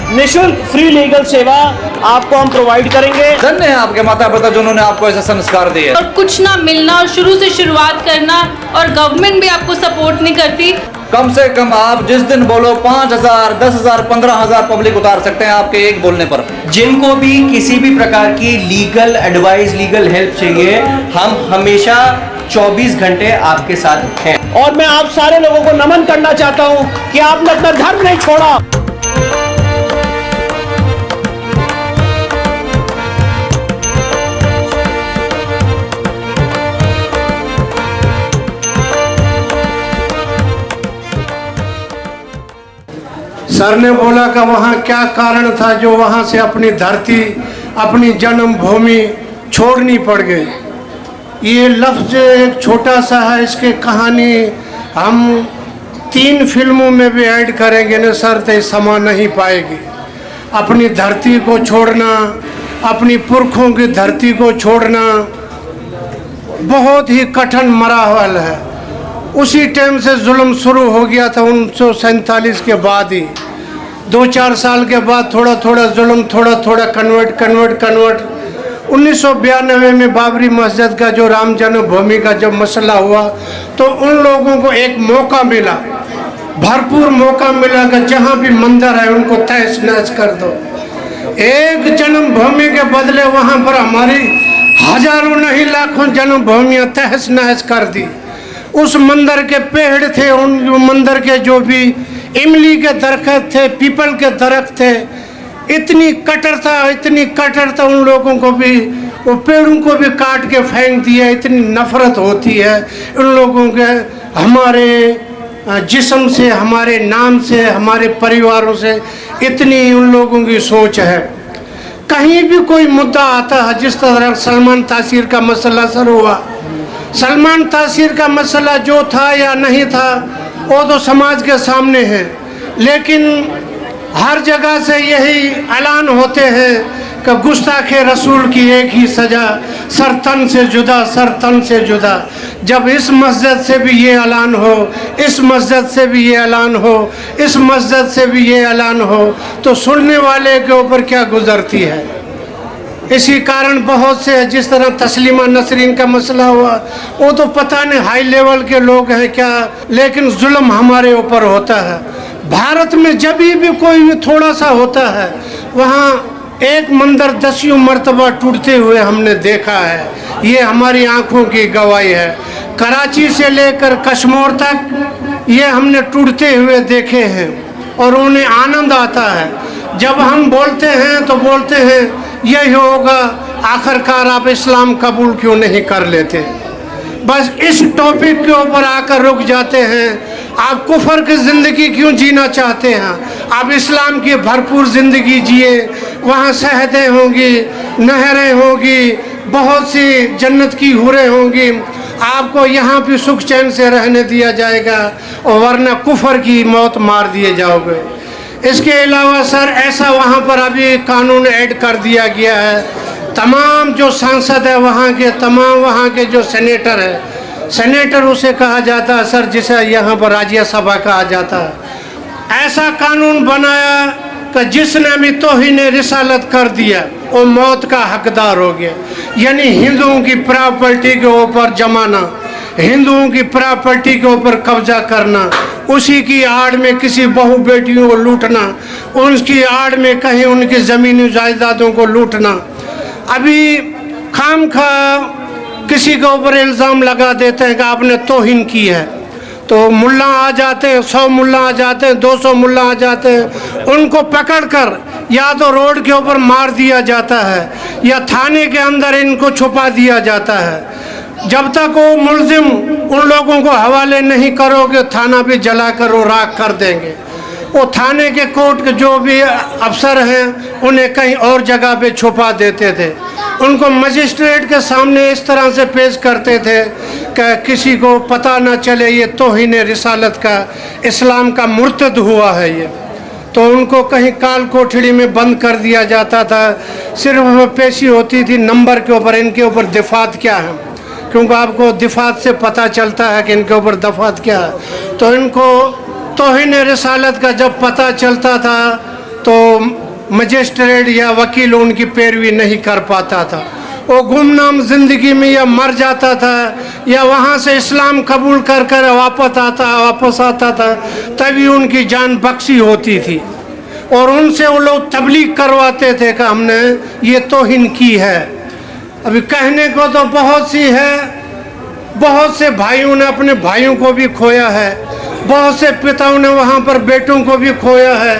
निःशुल्क free legal सेवा आपको हम प्रोवाइड करेंगे। धन्य है आपके माता पिता जिन्होंने आपको ऐसा संस्कार दिए। और कुछ ना मिलना और शुरू से शुरुआत करना और गवर्नमेंट भी आपको सपोर्ट नहीं करती। कम से कम आप जिस दिन बोलो 5,000, 10,000, 15,000 पब्लिक उतार सकते हैं आपके एक बोलने पर। जिनको भी किसी भी प्रकार की लीगल एडवाइस, लीगल हेल्प चाहिए, हम हमेशा 24 घंटे आपके साथ हैं। और मैं आप सारे लोगों को नमन करना चाहता हूं कि आपने अपना धर्म नहीं छोड़ा। सर ने बोला कि वहाँ क्या कारण था जो वहाँ से अपनी धरती, अपनी जन्मभूमि छोड़नी पड़ गई। ये लफ्ज़ एक छोटा सा है, इसकी कहानी हम 3 फिल्मों में भी ऐड करेंगे न सर, तो समा नहीं पाएगी। अपनी धरती को छोड़ना, अपनी पुरखों की धरती को छोड़ना बहुत ही कठिन मराहल है। उसी टाइम से जुल्म शुरू हो गया था 1947 के बाद ही। 2-4 साल के बाद थोड़ा थोड़ा जुल्म, थोड़ा थोड़ा कन्वर्ट 1992 में बाबरी मस्जिद का जो राम जन्मभूमि का जब मसला हुआ तो उन लोगों को एक मौका मिला, भरपूर मौका मिला कि जहाँ भी मंदिर है उनको तहस नहस कर दो। एक जन्मभूमि के बदले वहाँ पर हमारी हजारों नहीं लाखों जन्मभूमियाँ तहस नहस कर दी। उस मंदिर के पेड़ थे, उन मंदिर के जो भी इमली के दरख्त थे, पीपल के दरख्त थे, इतनी कट्टरता उन लोगों को भी, वो पेड़ों को भी काट के फेंक दिया। इतनी नफरत होती है उन लोगों के हमारे जिस्म से, हमारे नाम से, हमारे परिवारों से, इतनी उन लोगों की सोच है। कहीं भी कोई मुद्दा आता है, जिस तरह सलमान तासीर का मसला सर हुआ, सलमान तासीर का मसला जो था या नहीं था वो तो समाज के सामने है, लेकिन हर जगह से यही ऐलान होते हैं कि गुस्ताखे रसूल की एक ही सजा, सर तन से जुदा, सर तन से जुदा। जब इस मस्जिद से भी ये ऐलान हो, इस मस्जिद से भी ये ऐलान हो, इस मस्जिद से भी ये ऐलान हो, तो सुनने वाले के ऊपर क्या गुजरती है। इसी कारण बहुत से, जिस तरह तस्लीमा नसरीन का मसला हुआ, वो तो पता नहीं हाई लेवल के लोग हैं क्या, लेकिन जुल्म हमारे ऊपर होता है। भारत में जब भी कोई भी थोड़ा सा होता है, वहाँ एक मंदिर 10 मरतबा टूटते हुए हमने देखा है। ये हमारी आंखों की गवाही है। कराची से लेकर कश्मीर तक ये हमने टूटते हुए देखे हैं और उन्हें आनंद आता है। जब हम बोलते हैं तो बोलते हैं यही होगा, आखिरकार आप इस्लाम कबूल क्यों नहीं कर लेते। बस इस टॉपिक के ऊपर आकर रुक जाते हैं। आप कुफर की ज़िंदगी क्यों जीना चाहते हैं? आप इस्लाम की भरपूर ज़िंदगी जिए, वहाँ शहदें होंगी, नहरें होंगी, बहुत सी जन्नत की हुरें होंगी। आपको यहाँ भी सुख चैन से रहने दिया जाएगा और वरना कुफर की मौत मार दिए जाओगे। इसके अलावा सर ऐसा वहाँ पर अभी कानून ऐड कर दिया गया है, तमाम जो सांसद है वहाँ के, तमाम वहाँ के जो सेनेटर है, सेनेटर उसे कहा जाता है सर, जिसे यहाँ पर राज्यसभा कहा जाता है। ऐसा कानून बनाया कि जिसने भी तौहीन रिसालत कर दिया वो मौत का हकदार हो गया। यानी हिंदुओं की प्रॉपर्टी के ऊपर जमाना, हिंदुओं की प्रॉपर्टी के ऊपर कब्जा करना, उसी की आड़ में किसी बहू बेटियों को लूटना, उनकी आड़ में कहीं उनकी ज़मीनी जायदादों को लूटना। अभी खामखा किसी के ऊपर इल्ज़ाम लगा देते हैं कि आपने तौहीन की है, तो मुल्ला आ जाते हैं, 100 मुल्ला आ जाते हैं, 200 मुल्ला आ जाते हैं, उनको पकड़कर या तो रोड के ऊपर मार दिया जाता है या थाने के अंदर इनको छुपा दिया जाता है। जब तक वो मुलजिम उन लोगों को हवाले नहीं करोगे, थाना भी जला कर वो राख कर देंगे। वो थाने के कोर्ट के जो भी अफसर हैं उन्हें कहीं और जगह पे छुपा देते थे, उनको मजिस्ट्रेट के सामने इस तरह से पेश करते थे कि किसी को पता न चले ये तौहीन रिसालत का, इस्लाम का मुर्तद हुआ है ये। तो उनको कहीं काल कोठड़ी में बंद कर दिया जाता था। सिर्फ पेशी होती थी नंबर के ऊपर, इनके ऊपर दिफात क्या है, क्योंकि आपको दिफात से पता चलता है कि इनके ऊपर दफात क्या है। तो इनको तौहीन रिसालत का जब पता चलता था तो मजिस्ट्रेट या वकील उनकी पैरवी नहीं कर पाता था। वो गुमनाम ज़िंदगी में या मर जाता था या वहाँ से इस्लाम कबूल कर कर वापस आता था, तभी उनकी जान बख्शी होती थी। और उनसे वो लोग तबलीग करवाते थे कि हमने ये तौहीन की है। अभी कहने को तो बहुत सी है, बहुत से भाइयों ने अपने भाइयों को भी खोया है, बहुत से पिताओं ने वहाँ पर बेटों को भी खोया है,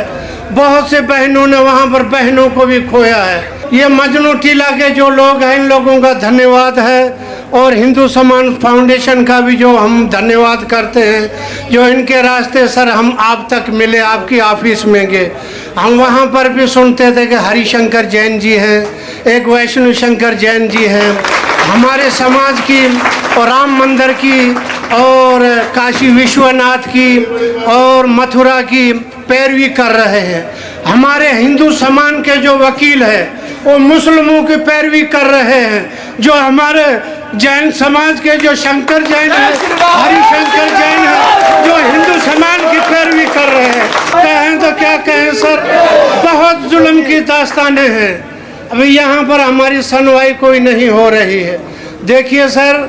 बहुत से बहनों ने वहाँ पर बहनों को भी खोया है। ये मजनू टीला के जो लोग हैं, इन लोगों का धन्यवाद है। और हिंदू समाज फाउंडेशन का भी जो हम धन्यवाद करते हैं, जो इनके रास्ते सर हम आप तक मिले, आपकी ऑफिस में गए। हम वहाँ पर भी सुनते थे कि हरिशंकर जैन जी हैं, एक वैष्णव शंकर जैन जी हैं, हमारे समाज की और राम मंदिर की और काशी विश्वनाथ की और मथुरा की पैरवी कर रहे हैं। हमारे हिंदू समाज के जो वकील हैं वो मुस्लिमों की पैरवी कर रहे हैं। जो हमारे जैन समाज के जो शंकर जैन है, हरिशंकर जैन है, जो हिंदू समाज की पैरवी कर रहे हैं। कहें तो क्या कहें सर, बहुत जुल्म की दास्तानें हैं। अभी यहाँ पर हमारी सुनवाई कोई नहीं हो रही है। देखिए सर,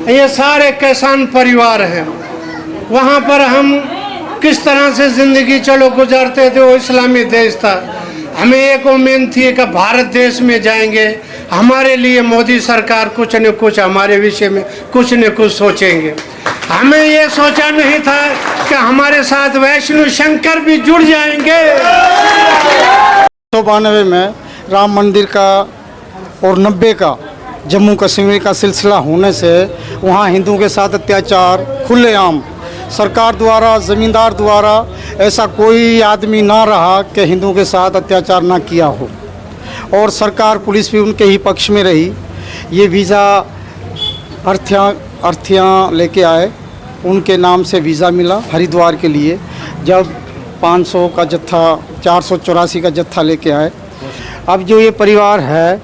ये सारे किसान परिवार हैं, वहाँ पर हम किस तरह से ज़िंदगी चलो गुजारते थे। वो इस्लामी देश था, हमें एक उम्मीद थी कि भारत देश में जाएंगे, हमारे लिए मोदी सरकार कुछ न कुछ हमारे विषय में कुछ न कुछ सोचेंगे। हमें ये सोचा नहीं था कि हमारे साथ वैष्णव शंकर भी जुड़ जाएंगे। 1992 में राम मंदिर का और 90 का जम्मू कश्मीर का सिलसिला होने से वहाँ हिंदुओं के साथ अत्याचार खुलेआम सरकार द्वारा, ज़मींदार द्वारा, ऐसा कोई आदमी ना रहा कि हिंदुओं के साथ अत्याचार ना किया हो। और सरकार, पुलिस भी उनके ही पक्ष में रही। ये वीज़ा अर्थियाँ लेके आए, उनके नाम से वीज़ा मिला हरिद्वार के लिए। जब 500 का जत्था, 484 का जत्था लेके आए। अब जो ये परिवार है,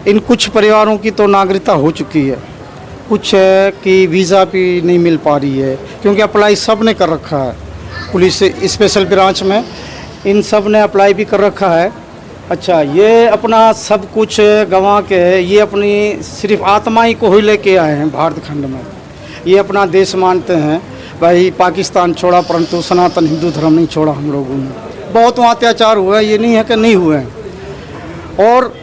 इन कुछ परिवारों की तो नागरिकता हो चुकी है, कुछ है कि वीज़ा भी नहीं मिल पा रही है, क्योंकि अप्लाई सब ने कर रखा है। पुलिस स्पेशल ब्रांच में इन सब ने अप्लाई भी कर रखा है। अच्छा, ये अपना सब कुछ गंवा के ये अपनी सिर्फ आत्मा ही को ही लेके आए हैं भारत खंड में। ये अपना देश मानते हैं, भाई पाकिस्तान छोड़ा परंतु सनातन हिंदू धर्म नहीं छोड़ा हम लोगों ने। बहुत वहाँ अत्याचार हुआ है, ये नहीं है कि नहीं हुए हैं। और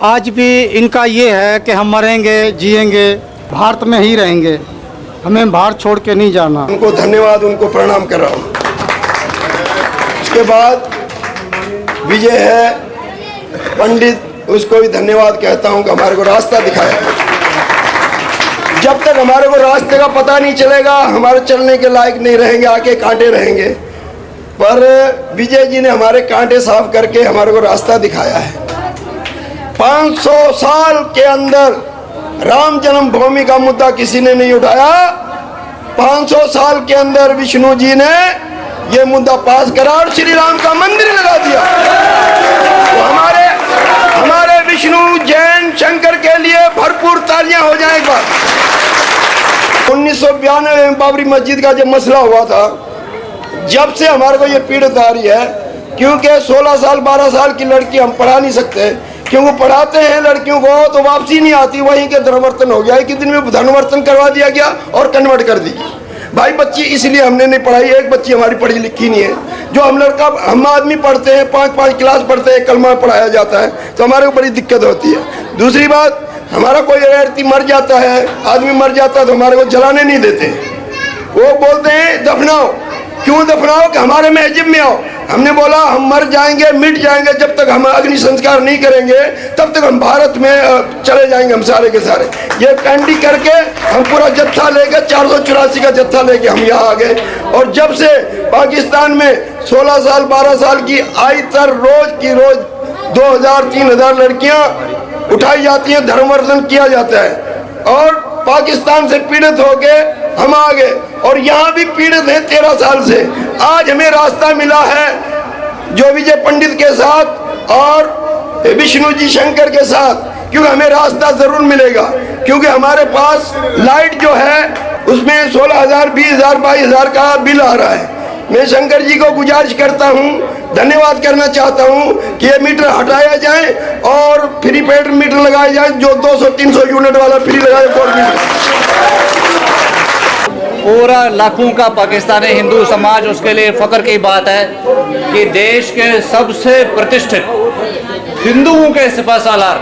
आज भी इनका ये है कि हम मरेंगे जिएंगे भारत में ही रहेंगे, हमें भारत छोड़ के नहीं जाना। उनको धन्यवाद, उनको प्रणाम कर रहा हूँ। उसके बाद विजय है पंडित, उसको भी धन्यवाद कहता हूँ कि हमारे को रास्ता दिखाया। जब तक हमारे को रास्ते का पता नहीं चलेगा, हमारे चलने के लायक नहीं रहेंगे, आके कांटे रहेंगे। पर विजय जी ने हमारे कांटे साफ करके हमारे को रास्ता दिखाया है। 500 साल के अंदर राम जन्मभूमि का मुद्दा किसी ने नहीं उठाया। 500 साल के अंदर विष्णु जी ने ये मुद्दा पास करा और श्री राम का मंदिर लगा दिया। तो हमारे विष्णु जैन शंकर के लिए भरपूर तालियां हो जाए। एक बार 1992 में बाबरी मस्जिद का जब मसला हुआ था, जब से हमारे को ये पीड़ित आ रही है, क्योंकि 16 साल 12 साल की लड़की हम पढ़ा नहीं सकते, क्योंकि पढ़ाते हैं लड़कियों को तो वापसी नहीं आती, वहीं के धर्मवर्तन हो गया। एक दिन में धर्मवर्तन करवा दिया गया और कन्वर्ट कर दी भाई बच्ची। इसलिए हमने नहीं पढ़ाई। एक बच्ची हमारी पढ़ी लिखी नहीं है। जो हम आदमी पढ़ते हैं, 5-5 क्लास पढ़ते हैं, कलमा पढ़ाया जाता है, तो हमारे को बड़ी दिक्कत होती है। दूसरी बात, हमारा कोई गैरती मर जाता है, आदमी मर जाता है तो हमारे को जलाने नहीं देते। वो बोलते हैं दफनाओ। क्यों दफनाओ? कि हमारे महजिब में आओ। हमने बोला हम मर जाएंगे, मिट जाएंगे, जब तक हम अग्नि संस्कार नहीं करेंगे तब तक हम भारत में चले जाएंगे, हम सारे के सारे। ये कैंडी करके हम पूरा जत्था लेके 484 का जत्था लेके हम यहाँ आ गए। और जब से पाकिस्तान में 16 साल 12 साल की आई तर रोज की रोज 2000-3000 लड़कियाँ उठाई जाती हैं, धर्मवर्धन किया जाता है। और पाकिस्तान से पीड़ित होके हम आ गए और यहाँ भी पीड़ित हैं 13 साल से। आज हमें रास्ता मिला है जो विजय पंडित के साथ और विष्णु जी शंकर के साथ, क्योंकि हमें रास्ता जरूर मिलेगा। क्योंकि हमारे पास लाइट जो है उसमें 16,000, 20,000, 22,000 का बिल आ रहा है। मैं शंकर जी को गुजारिश करता हूँ, धन्यवाद करना चाहता हूं कि ये मीटर हटाया जाए और फ्री पेड मीटर लगाए जाए, जो 200-300 यूनिट वाला फ्री लगाए गवर्नमेंट। पूरा लाखों का पाकिस्तानी हिंदू समाज, उसके लिए फख्र की बात है कि देश के सबसे प्रतिष्ठित हिंदुओं के सिपह सालार,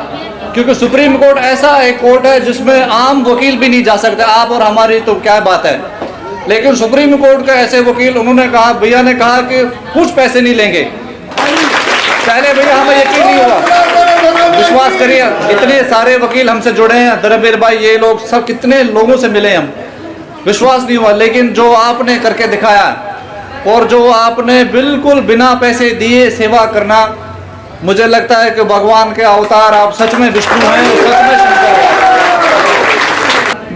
क्योंकि सुप्रीम कोर्ट ऐसा एक कोर्ट है जिसमें आम वकील भी नहीं जा सकते, आप और हमारी तो क्या बात है, लेकिन सुप्रीम कोर्ट के ऐसे वकील, उन्होंने कहा, भैया ने कहा कि कुछ पैसे नहीं लेंगे। पहले भैया हमें यकीन नहीं हुआ, विश्वास करिए, इतने सारे वकील हमसे जुड़े हैं, दरबीर भाई, ये लोग सब कितने लोगों से मिले हम, विश्वास नहीं हुआ, लेकिन जो आपने करके दिखाया और जो आपने बिल्कुल बिना पैसे दिए सेवा करना, मुझे लगता है कि भगवान के अवतार आप सच में विष्णु हैं, सच में शंकर हैं।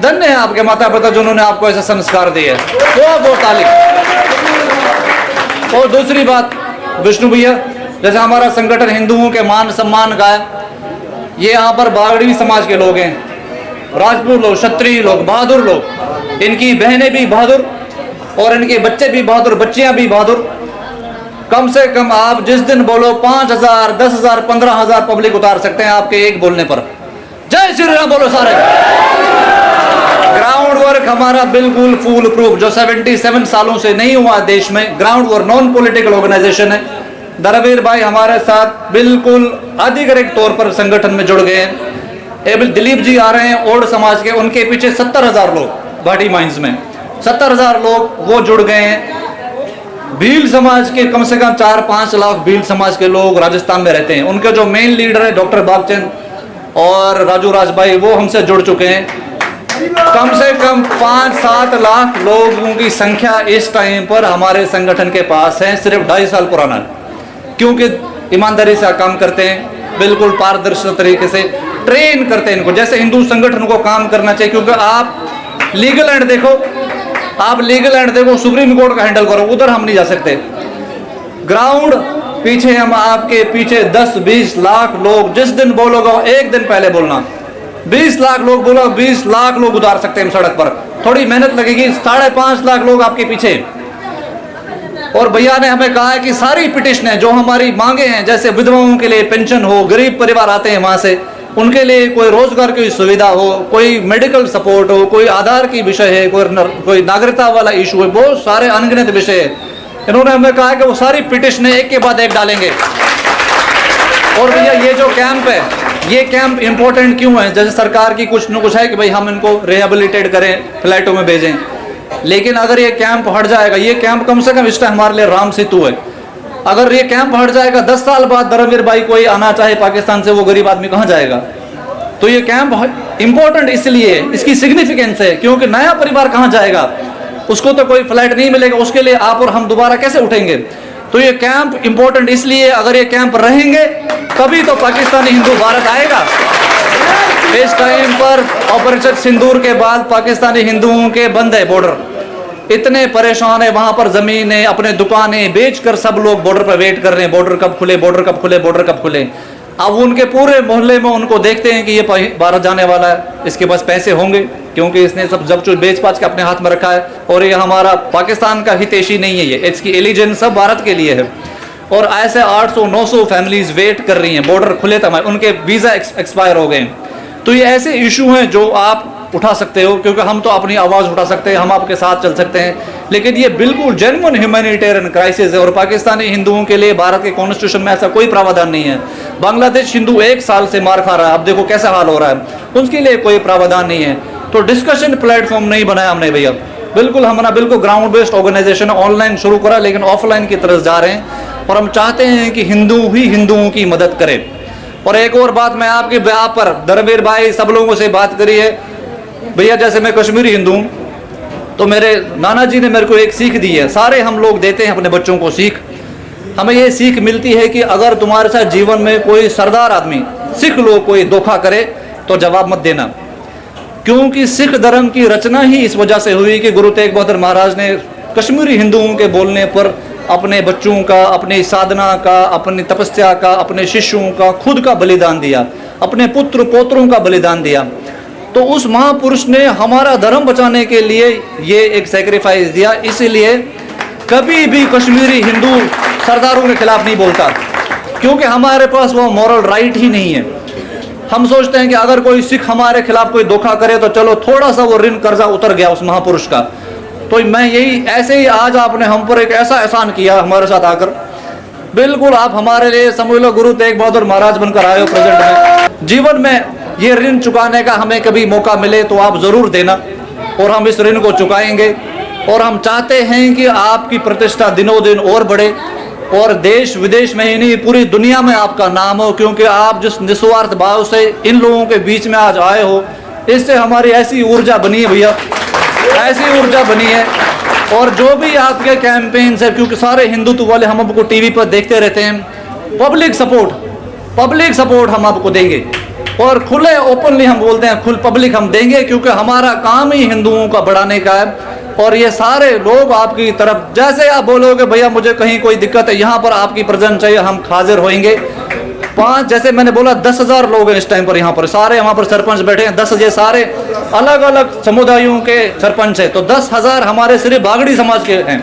धन्य है आपके माता पिता जिन्होंने आपको ऐसे संस्कार दिए, वो ताली। और दूसरी बात, विष्णु भैया, जैसे हमारा संगठन हिंदुओं के मान सम्मान का है, ये यहाँ पर बागड़ी समाज के लोग हैं, राजपूत लोग, क्षत्रिय लोग, बहादुर लोग, इनकी बहनें भी बहादुर और इनके बच्चे भी बहादुर, बच्चियां भी बहादुर। कम से कम आप जिस दिन बोलो 5,000, 10,000, 15,000 पब्लिक उतार सकते हैं आपके एक बोलने पर। जय श्री राम बोलो सारे। ग्राउंड वर्क हमारा बिल्कुल फूल प्रूफ, जो 77 सालों से नहीं हुआ देश में, ground work, non political organisation है। दरबीर भाई हमारे साथ बिल्कुल आधिकारिक तौर पर संगठन में जुड़ गए हैं। दिलीप जी आ रहे हैं ओड समाज के, उनके पीछे 70,000 लोग भाटी माइंस में, 70,000 लोग वो जुड़ गए हैं। भील समाज के कम से कम 4-5 लाख भील समाज के लोग राजस्थान में रहते हैं, उनके जो मेन लीडर है डॉक्टर बागचंद और राजू राजभाई, वो हमसे जुड़ चुके हैं। कम से कम 5-7 लाख लोगों की संख्या इस टाइम पर हमारे संगठन के पास है, सिर्फ 2.5 साल पुराना, क्योंकि ईमानदारी से काम करते हैं, बिल्कुल पारदर्शी तरीके से ट्रेन करते हैं इनको, जैसे हिंदू संगठन को काम करना चाहिए। क्योंकि आप लीगल एंड देखो, आप लीगल एंड देखो, सुप्रीम कोर्ट का हैंडल करो, उधर हम नहीं जा सकते। ग्राउंड पीछे हम आपके पीछे 10-20 लाख लोग, जिस दिन बोलोगे एक दिन पहले बोलना, 20 लाख लोग बोलो, 20 लाख लोग उतार सकते हैं सड़क पर, थोड़ी मेहनत लगेगी। 5.5 लाख लोग आपके पीछे। और भैया ने हमें कहा है कि सारी पिटिशनें जो हमारी मांगे हैं, जैसे विधवाओं के लिए पेंशन हो, गरीब परिवार आते हैं वहां से, उनके लिए कोई रोजगार की सुविधा हो, कोई मेडिकल सपोर्ट हो, कोई आधार की विषय है, कोई नागरिकता वाला इशू है, बहुत सारे अनगिनत विषय है। इन्होंने हमें कहा कि वो सारी पिटिशनें एक के बाद एक डालेंगे। और भैया ये जो कैंप है, ये कैंप इंपॉर्टेंट क्यों है? जैसे सरकार की कुछ न कुछ है कि भाई हम इनको रिहेबिलिटेट करें, फ्लैटों में भेजें, लेकिन अगर ये कैंप हट जाएगा, ये कैंप कम से कम इस टाइम हमारे लिए राम सेतु है। अगर ये कैंप हट जाएगा, 10 साल बाद धर्मवीर भाई कोई आना चाहे पाकिस्तान से, वो गरीब आदमी कहाँ जाएगा? तो ये कैंप इंपॉर्टेंट इसलिए, इसकी सिग्निफिकेंस है, क्योंकि नया परिवार कहाँ जाएगा, उसको तो कोई फ्लैट नहीं मिलेगा, उसके लिए आप और हम दोबारा कैसे उठेंगे? तो ये कैंप इंपॉर्टेंट इसलिए, अगर ये कैंप रहेंगे तभी तो पाकिस्तानी हिंदू भारत आएगा। इस टाइम पर ऑपरेशन सिंदूर के बाद पाकिस्तानी हिंदुओं के बंद है बॉर्डर, इतने परेशान है, वहां पर जमीनें, अपने दुकानें बेचकर सब लोग बॉर्डर पर वेट कर रहे हैं, बॉर्डर कब खुले, बॉर्डर कब खुले, बॉर्डर कब खुले। अब उनके पूरे मोहल्ले में उनको देखते हैं कि ये भारत जाने वाला है, इसके पास पैसे होंगे, क्योंकि इसने सब जब चुज बेच पाच के अपने हाथ में रखा है, और ये हमारा पाकिस्तान का हितैषी नहीं है, ये इसकी एलिजेंस सब भारत के लिए है। और ऐसे 800-900 फैमिलीज वेट कर रही हैं, बॉर्डर खुले तक, उनके वीज़ा एक्सपायर हो गए। तो ये ऐसे इशू हैं जो आप उठा सकते हो, क्योंकि हम तो अपनी आवाज़ उठा सकते हैं, हम आपके साथ चल सकते हैं, लेकिन ये बिल्कुल जेन्युइन ह्यूमैनिटेरियन क्राइसिस है। और पाकिस्तानी हिंदुओं के लिए भारत के कॉन्स्टिट्यूशन में ऐसा कोई प्रावधान नहीं है। बांग्लादेश हिंदू 1 साल से मार खा रहा है, अब देखो कैसा हाल हो रहा है, उसके लिए कोई प्रावधान नहीं है। तो डिस्कशन प्लेटफॉर्म नहीं बनाया हमने भैया, बिल्कुल हमारा बिल्कुल ग्राउंड बेस्ड ऑर्गेनाइजेशन, ऑनलाइन शुरू करा, लेकिन ऑफलाइन की तरफ जा रहे हैं, और हम चाहते हैं कि हिंदू ही हिंदुओं की मदद करें। और एक और बात, मैं आपके ब्याह पर धर्मवीर भाई सब लोगों से बात करी है भैया, जैसे मैं कश्मीरी हिंदू हूँ, तो मेरे नाना जी ने मेरे को एक सीख दी है, सारे हम लोग देते हैं अपने बच्चों को सीख। हमें ये सीख मिलती है कि अगर तुम्हारे साथ जीवन में कोई सरदार आदमी, सिख लोग कोई धोखा करे तो जवाब मत देना, क्योंकि सिख धर्म की रचना ही इस वजह से हुई कि गुरु तेग बहादुर महाराज ने कश्मीरी हिंदुओं के बोलने पर अपने बच्चों का, अपनी साधना का, अपनी तपस्या का, अपने शिष्यों का, खुद का बलिदान दिया, अपने पुत्र पोत्रों का बलिदान दिया। तो उस महापुरुष ने हमारा धर्म बचाने के लिए ये एक सैक्रिफाइस दिया। इसीलिए कभी भी कश्मीरी हिंदू सरदारों के खिलाफ नहीं बोलता, क्योंकि हमारे पास वो मॉरल राइट ही नहीं है। हम सोचते हैं कि अगर कोई सिख हमारे खिलाफ कोई धोखा करे तो चलो थोड़ा सा वो ऋण कर्जा उतर गया उस महापुरुष का। तो मैं यही ऐसे ही आज आपने हम पर एक ऐसा एहसान किया हमारे साथ आकर, बिल्कुल आप हमारे लिए समझ लो गुरु तेग बहादुर महाराज बनकर आए हो प्रेजेंट में। जीवन में ये ऋण चुकाने का हमें कभी मौका मिले तो आप जरूर देना, और हम इस ऋण को चुकाएंगे। और हम चाहते हैं कि आपकी प्रतिष्ठा दिनों दिन और बढ़े, और देश विदेश में ही नहीं पूरी दुनिया में आपका नाम हो, क्योंकि आप जिस निस्वार्थ भाव से इन लोगों के बीच में आज आए हो, इससे हमारी ऐसी ऊर्जा बनी है भैया, ऐसी ऊर्जा बनी है। और जो भी आपके कैंपेन्स है, क्योंकि सारे हिंदुत्व वाले हम आपको टीवी पर देखते रहते हैं, पब्लिक सपोर्ट हम आपको देंगे, और खुले ओपनली हम बोलते हैं खुल पब्लिक हम देंगे, क्योंकि हमारा काम ही हिंदुओं का बढ़ाने का है। और ये सारे लोग आपकी तरफ, जैसे आप बोलोगे भैया मुझे कहीं कोई दिक्कत है, यहाँ पर आपकी प्रेजेंस चाहिए, हम हाजिर होंगे। 5 जैसे मैंने बोला 10,000 लोग हैं इस टाइम पर यहाँ पर, सारे यहाँ पर सरपंच बैठे हैं, 10 ये सारे अलग अलग समुदायों के सरपंच हैं, तो 10,000 हमारे सिर्फ बागड़ी समाज के हैं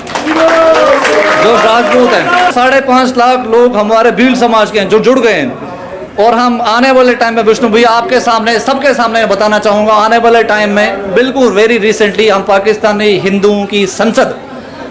जो राजपूत हैं। 5.5 लाख लोग हमारे भील समाज के हैं जो जुड़ गए हैं। और हम आने वाले टाइम में विष्णु भैया आपके सामने सबके सामने बताना चाहूँगा, आने वाले टाइम में बिल्कुल वेरी रिसेंटली हम पाकिस्तानी हिंदुओं की संसद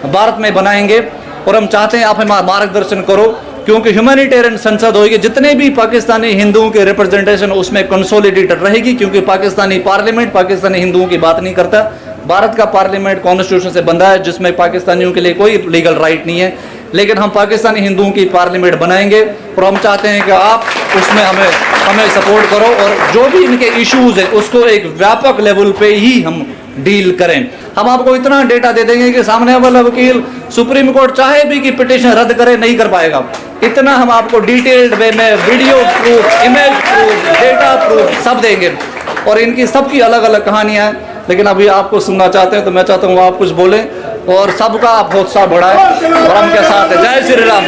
भारत में बनाएंगे, और हम चाहते हैं आप हमारा मार्गदर्शन करो, क्योंकि ह्यूमैनिटेरियन संसद होगी, जितने भी पाकिस्तानी हिंदुओं के रिप्रेजेंटेशन उसमें कंसोलिडेटेड रहेगी, क्योंकि पाकिस्तानी पार्लियामेंट पाकिस्तानी हिंदुओं की बात नहीं करता। भारत का पार्लियामेंट कॉन्स्टिट्यूशन से बंधा है, जिसमें पाकिस्तानियों के लिए कोई लीगल राइट नहीं है, लेकिन हम पाकिस्तानी हिंदुओं की पार्लियामेंट बनाएंगे, और हम चाहते हैं कि आप उसमें हमें सपोर्ट करो, और जो भी इनके इश्यूज है उसको एक व्यापक लेवल पे ही हम डील करें। हम आपको इतना डेटा दे देंगे कि सामने वाला वकील सुप्रीम कोर्ट चाहे भी कि पिटीशन रद्द करे नहीं कर पाएगा। इतना हम आपको डिटेल्ड वे में video proof, image proof, data proof सब देंगे, और इनकी सबकी अलग अलग कहानियां हैं। लेकिन अभी आपको सुनना चाहते हैं तो मैं चाहता हूँ आप कुछ बोलें और सबका आप हौसला बढ़ाएं, और हम के साथ है। जय श्री राम।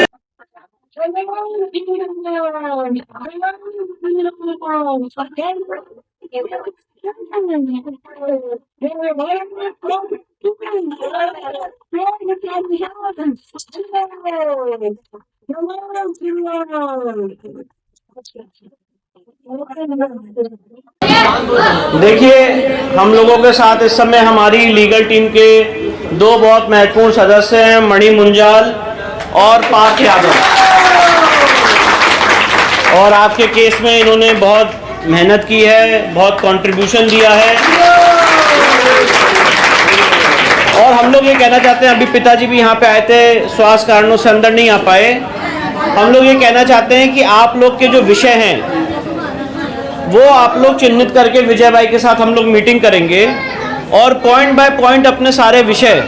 देखिए, हम लोगों के साथ इस समय हमारी लीगल टीम के 2 बहुत महत्वपूर्ण सदस्य हैं, मणि मुंजाल और पार्थ यादव। और आपके केस में इन्होंने बहुत मेहनत की है, बहुत कंट्रीब्यूशन दिया है। और हम लोग ये कहना चाहते हैं, अभी पिताजी भी यहाँ पे आए थे, स्वास्थ्य कारणों से अंदर नहीं आ पाए। हम लोग ये कहना चाहते हैं कि आप लोग के जो विषय हैं वो आप लोग चिन्हित करके विजय भाई के साथ हम लोग मीटिंग करेंगे, और पॉइंट बाय पॉइंट अपने सारे विषय।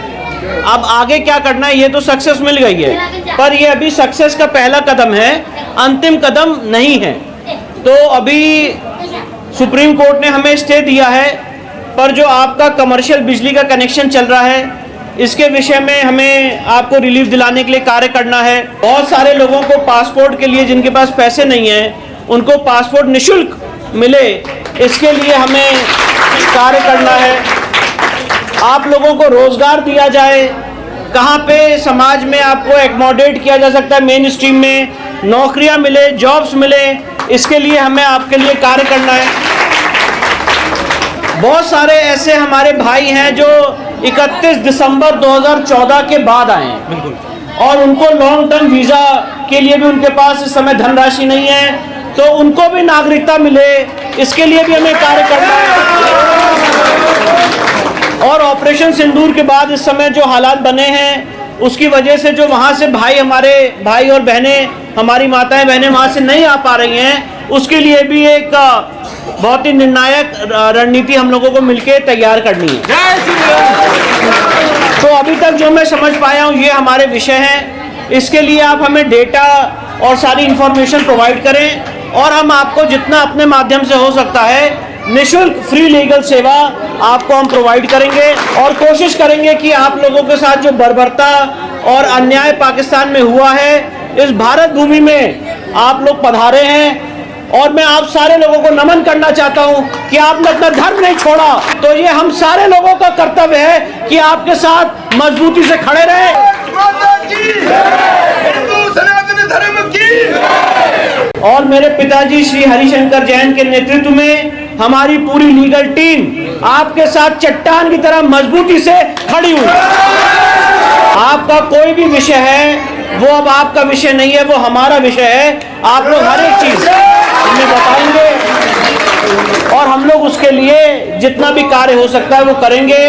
अब आगे क्या करना है, ये तो सक्सेस मिल गई है, पर ये अभी सक्सेस का पहला कदम है, अंतिम कदम नहीं है। तो अभी सुप्रीम कोर्ट ने हमें स्टे दिया है, पर जो आपका कमर्शियल बिजली का कनेक्शन चल रहा है इसके विषय में हमें आपको रिलीफ दिलाने के लिए कार्य करना है। बहुत सारे लोगों को पासपोर्ट के लिए जिनके पास पैसे नहीं हैं उनको पासपोर्ट निःशुल्क मिले, इसके लिए हमें कार्य करना है। आप लोगों को रोजगार दिया जाए, कहाँ पे समाज में आपको एकोमोडेट किया जा सकता है, मेन स्ट्रीम में नौकरियां मिले, जॉब्स मिले, इसके लिए हमें आपके लिए कार्य करना है। बहुत सारे ऐसे हमारे भाई हैं जो 31 दिसंबर 2014 के बाद आए हैं, बिल्कुल, और उनको लॉन्ग टर्म वीज़ा के लिए भी उनके पास इस समय धनराशि नहीं है, तो उनको भी नागरिकता मिले, इसके लिए भी हमें कार्य करना है। और ऑपरेशन सिंदूर के बाद इस समय जो हालात बने हैं उसकी वजह से जो वहाँ से हमारे भाई और बहनें, हमारी माताएं बहनें वहाँ से नहीं आ पा रही हैं, उसके लिए भी एक बहुत ही निर्णायक रणनीति हम लोगों को मिलकर तैयार करनी है। तो अभी तक जो मैं समझ पाया हूँ ये हमारे विषय हैं, इसके लिए आप हमें डेटा और सारी इंफॉर्मेशन प्रोवाइड करें, और हम आपको जितना अपने माध्यम से हो सकता है निःशुल्क फ्री लीगल सेवा आपको हम प्रोवाइड करेंगे, और कोशिश करेंगे कि आप लोगों के साथ जो बर्बरता और अन्याय पाकिस्तान में हुआ है, इस भारत भूमि में आप लोग पधारे हैं, और मैं आप सारे लोगों को नमन करना चाहता हूं कि आपने अपना धर्म नहीं छोड़ा, तो ये हम सारे लोगों का कर्तव्य है कि आपके साथ मजबूती से खड़े रहे। और मेरे पिताजी श्री हरिशंकर जैन के नेतृत्व में हमारी पूरी लीगल टीम आपके साथ चट्टान की तरह मजबूती से खड़ी हुई। आपका कोई भी विषय है वो अब आपका विषय नहीं है, वो हमारा विषय है। आप लोग हर एक चीज हमें बताएंगे और हम लोग उसके लिए जितना भी कार्य हो सकता है वो करेंगे।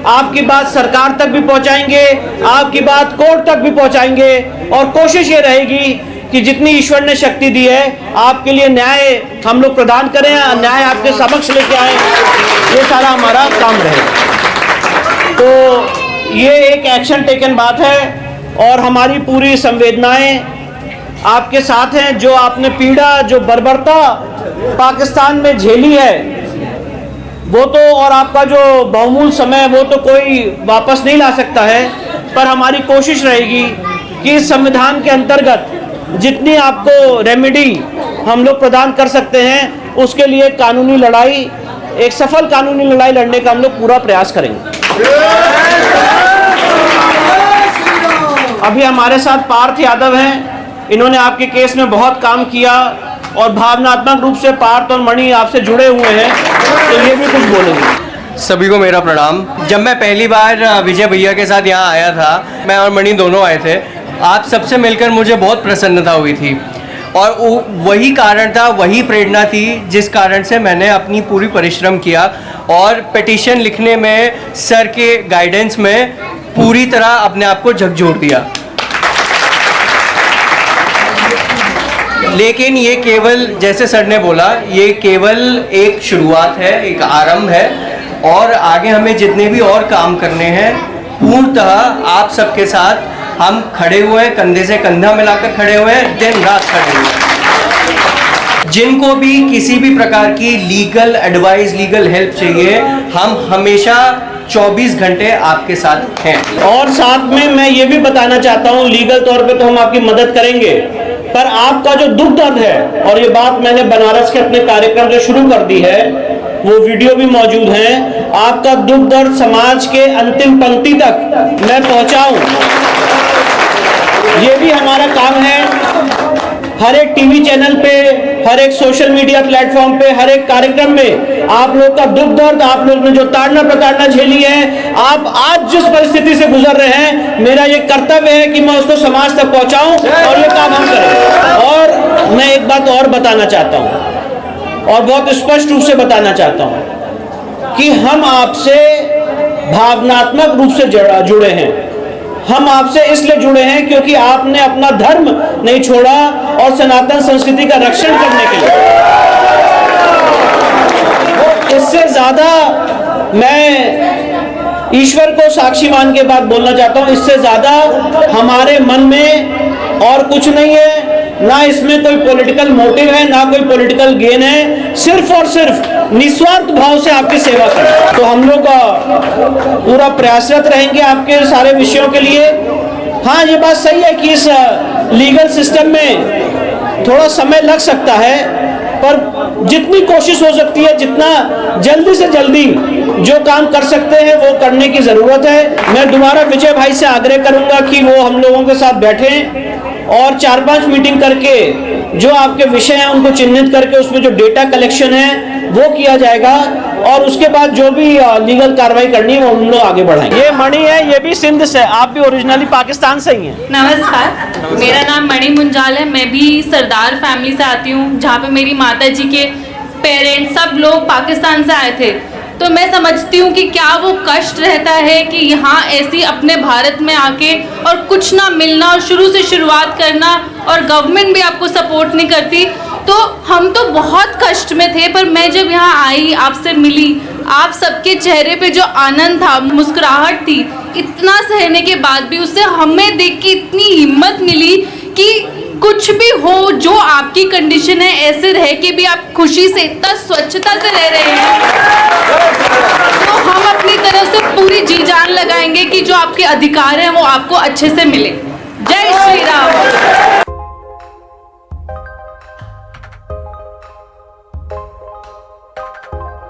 आपकी बात सरकार तक भी पहुंचाएंगे, आपकी बात कोर्ट तक भी पहुंचाएंगे और कोशिश ये रहेगी कि जितनी ईश्वर ने शक्ति दी है आपके लिए न्याय हम लोग प्रदान करें, न्याय आपके समक्ष लेके आए, ये सारा हमारा काम रहेगा। तो ये एक एक्शन टेकन बात है और हमारी पूरी संवेदनाएं आपके साथ हैं। जो आपने पीड़ा, जो बर्बरता पाकिस्तान में झेली है वो तो, और आपका जो बहुमूल्य समय है वो तो कोई वापस नहीं ला सकता है, पर हमारी कोशिश रहेगी कि इस संविधान के अंतर्गत जितनी आपको रेमेडी हम लोग प्रदान कर सकते हैं उसके लिए कानूनी लड़ाई, एक सफल कानूनी लड़ाई लड़ने का हम लोग पूरा प्रयास करेंगे। अभी हमारे साथ पार्थ यादव हैं, इन्होंने आपके केस में बहुत काम किया और भावनात्मक रूप से पार्थ और मणि आपसे जुड़े हुए हैं, तो ये भी कुछ बोलेंगे। सभी को मेरा प्रणाम। जब मैं पहली बार विजय भैया के साथ यहाँ आया था, मैं और मणि दोनों आए थे, आप सबसे मिलकर मुझे बहुत प्रसन्नता हुई थी और वही कारण था, वही प्रेरणा थी जिस कारण से मैंने अपनी पूरी परिश्रम किया और पिटीशन लिखने में सर के गाइडेंस में पूरी तरह अपने आप को झकझोर दिया। लेकिन ये केवल, जैसे सर ने बोला, ये केवल एक शुरुआत है, एक आरंभ है और आगे हमें जितने भी और काम करने हैं पूर्णतः आप सबके साथ हम खड़े हुए हैं, कंधे से कंधा मिलाकर खड़े हुए हैं, दिन रात खड़े हुए हैं। जिनको भी किसी भी प्रकार की लीगल एडवाइस, लीगल हेल्प चाहिए, हम हमेशा 24 घंटे आपके साथ हैं। और साथ में मैं ये भी बताना चाहता हूँ, लीगल तौर पे तो हम आपकी मदद करेंगे, पर आपका जो दुख दर्द है, और ये बात मैंने बनारस के अपने कार्यक्रम जो शुरू कर दी है, वो वीडियो भी मौजूद है, आपका दुख दर्द समाज के अंतिम पंक्ति तक मैं पहुंचाऊं, ये भी हमारा काम है। हर एक टीवी चैनल पे, हर एक सोशल मीडिया प्लेटफॉर्म पे, हर एक कार्यक्रम में आप लोग का दुख दर्द, आप लोग ने जो ताड़ना प्रताड़ना झेली है, आप आज जिस परिस्थिति से गुजर रहे हैं, मेरा ये कर्तव्य है कि मैं उसको समाज तक पहुंचाऊं और ये काम हम करें। और मैं एक बात और बताना चाहता हूं और बहुत स्पष्ट रूप से बताना चाहता हूं कि हम आपसे भावनात्मक रूप से जुड़े हैं। हम आपसे इसलिए जुड़े हैं क्योंकि आपने अपना धर्म नहीं छोड़ा और सनातन संस्कृति का रक्षण करने के लिए। इससे ज्यादा मैं ईश्वर को साक्षी मान के बात बोलना चाहता हूं, इससे ज्यादा हमारे मन में और कुछ नहीं है, ना इसमें कोई पॉलिटिकल मोटिव है, ना कोई पॉलिटिकल गेन है, सिर्फ और सिर्फ निस्वार्थ भाव से आपकी सेवा करें। तो हम लोग पूरा प्रयासरत रहेंगे आपके सारे विषयों के लिए। हाँ, ये बात सही है कि इस लीगल सिस्टम में थोड़ा समय लग सकता है, पर जितनी कोशिश हो सकती है, जितना जल्दी से जल्दी जो काम कर सकते हैं वो करने की जरूरत है। मैं दोबारा विजय भाई से आग्रह करूंगा कि वो हम लोगों के साथ बैठें और 4-5 मीटिंग करके जो आपके विषय हैं उनको चिन्हित करके उसमें जो डेटा कलेक्शन है वो किया जाएगा और उसके बाद जो भी लीगल कार्रवाई करनी है वो हम लोग आगे बढ़ाएंगे। ये मणि है, ये भी सिंध से, आप भी ओरिजिनली पाकिस्तान से ही हैं। नमस्कार, मेरा नाम मणि मुंजाल है। मैं भी सरदार फैमिली से आती हूँ, जहाँ पे मेरी माता जी के पेरेंट्स सब लोग पाकिस्तान से आए थे। तो मैं समझती हूँ कि क्या वो कष्ट रहता है कि यहाँ ऐसी अपने भारत में आके और कुछ ना मिलना और शुरू से शुरुआत करना और गवर्नमेंट भी आपको सपोर्ट नहीं करती। तो हम तो बहुत कष्ट में थे, पर मैं जब यहाँ आई, आपसे मिली, आप सबके चेहरे पे जो आनंद था, मुस्कुराहट थी, इतना सहने के बाद भी उससे हमें देख के इतनी हिम्मत मिली कि कुछ भी हो, जो आपकी कंडीशन है, ऐसे रह के भी आप खुशी से, इतना स्वच्छता से रह रहे हैं। तो हम अपनी तरफ से पूरी जी जान लगाएंगे कि जो आपके अधिकार हैं वो आपको अच्छे से मिले। जय श्री राम।